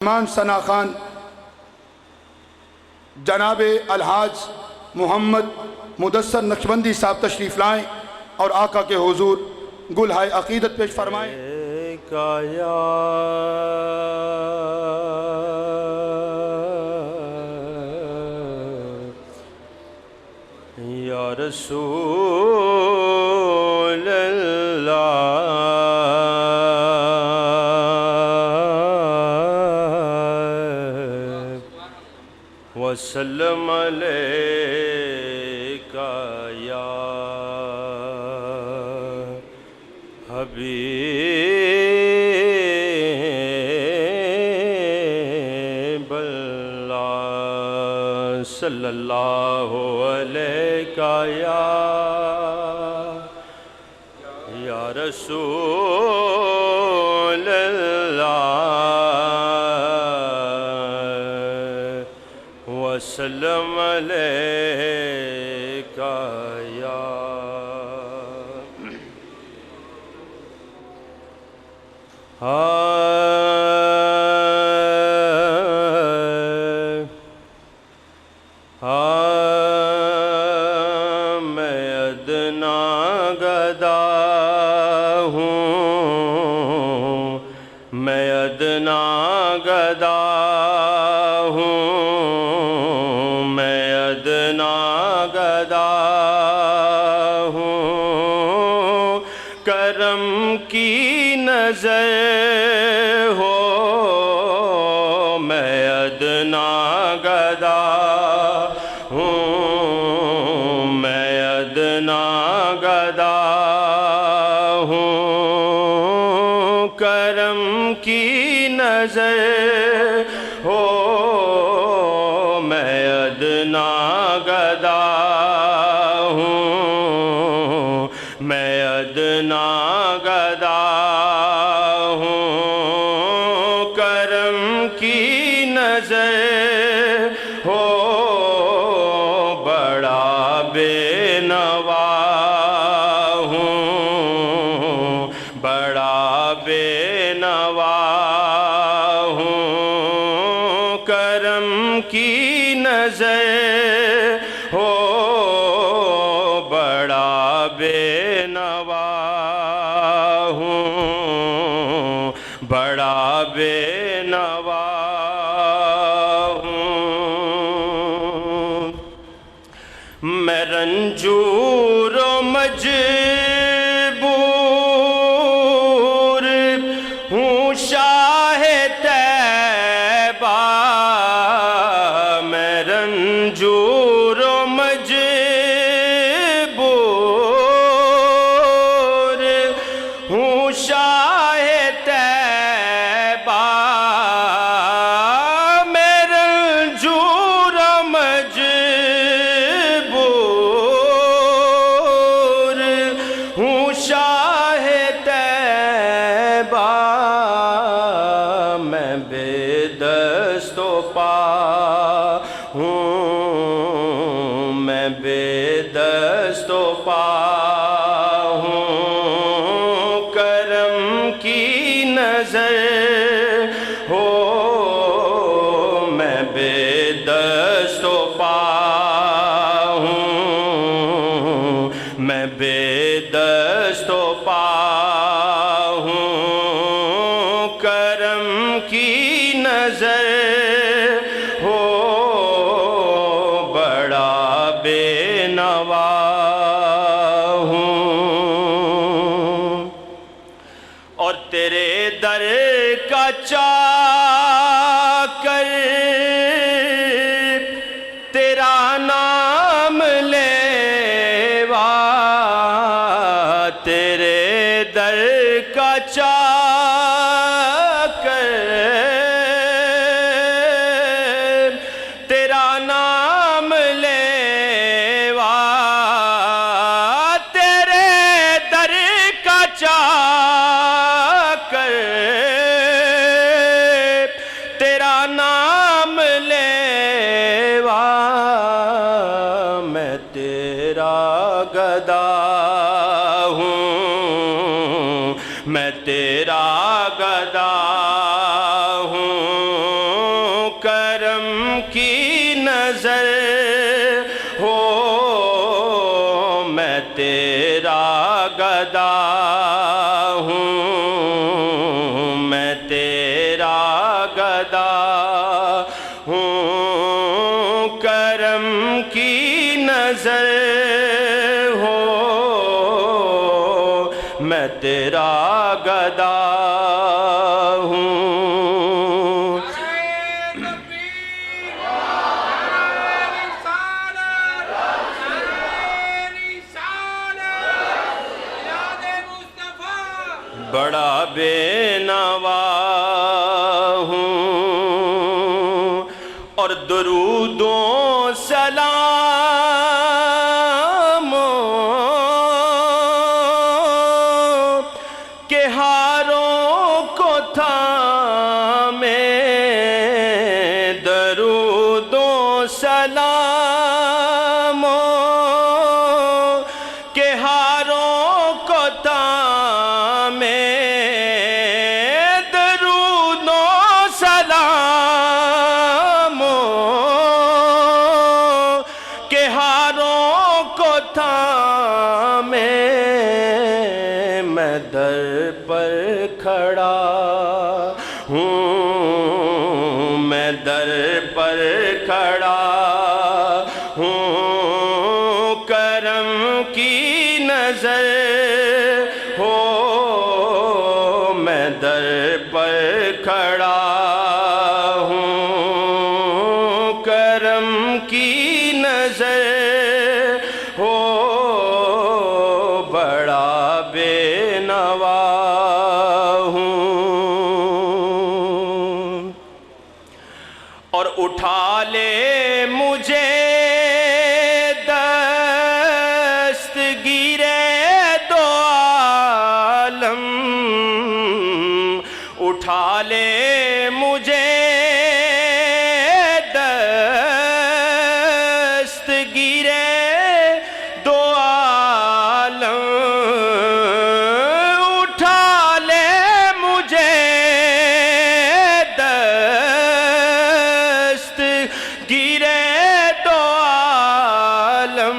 مان ثنا خان جناب الحاج محمد مدثر نقشبندی صاحب تشریف لائیں اور آقا کے حضور گلہائے عقیدت پیش فرمائیں۔ یا رسول اللہ وسلم علیکہ یا حبیب اللہ صلی اللہ علیکہ یا رسول اللہ وسلم علیکہ یا میں ادنا گدا ہوں، میں ادنا گدا ہوں، میں ادنا گدا ہوں، کرم کی نظر ہو میں ادنا گدا ہوں، میں ادنا گدا ہوں، کرم کی نظر ہو میں ادنا گدا ہوں، میں ادنا گدا ہوں، کرم کی نظر ہو بڑا بے نوا ہوں، بڑا بے نوا ہوں، کرم کی نظر ہو بڑا بے نوا ہوں، بڑا بے نوا ہوں، میں رنجور و مجبور ہوں شاہ طیبہ، میں رنجور و مجبور ہوں شاہ طیبہ، میں رنجور و مجبور ہوں شاہ طیبہ، میں بے دست و پا ہوں، میں بے دست و پا ہوں، کرم کی نظر ہو میں بے دست و پا ہوں، میں بے دست و پا ہوں، کرم کی نظر ہو بڑا بے نوا ہوں، اور تیرے در کا چاکر تیرا نام لیوا، تیرے در کا چاکر تیرا نام لیوا، تیرے در کا چاکر تیرا نام لیوا، میں تیرا گدا ہوں، میں تیرا گدا ہوں، کی نظر ہو میں تیرا گدا ہوں میں تیرا گدا ہوں کرم کی نظر ہو میں تیرا گدا ہوں بڑا بے نوا ہوں اور درود و سلام کے ہاروں کو تھامے درود و سلام کے ہاروں کو تھامے درود و سلام کے ہاروں کو تھامے میں در پر کھڑا ہوں میں در پر کھڑا ہوں کرم کی نظر ہو میں در پر کھڑا ہوں کرم کی نظر ہو بڑا بے نوا ہوں اور اٹھا لے مجھے دستگیر دو عالم اٹھا لے مجھے دستگیر دو عالم اٹھا لے مجھے دستگیر دو عالم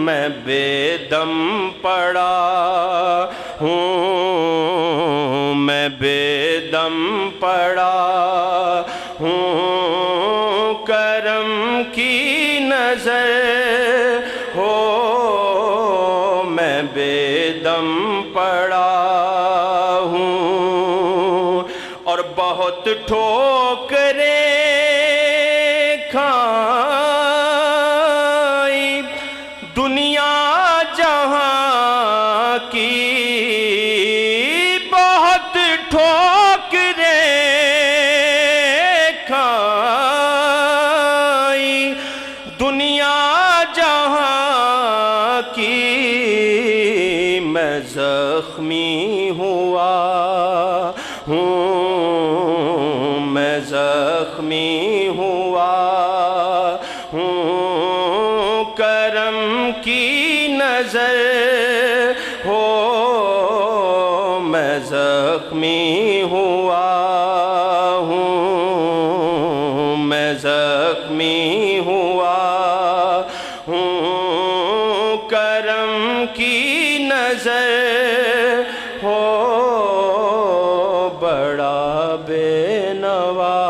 میں بے دم پڑا ہوں میں بے دم پڑا ہوں کرم کی نظر ہو میں بے دم پڑا ہوں اور بہت ٹھوکریں کھائی دنیا جہاں کی بہت ٹھوکریں کھائی دنیا جہاں کی میں زخمی ہوا ہوں میں زخمی ہوا ہوں کرم کی نظر ہو میں زخمی ہوا ہوں میں زخمی ہوا ہوں کرم کی نظر ہو بڑا بے نوا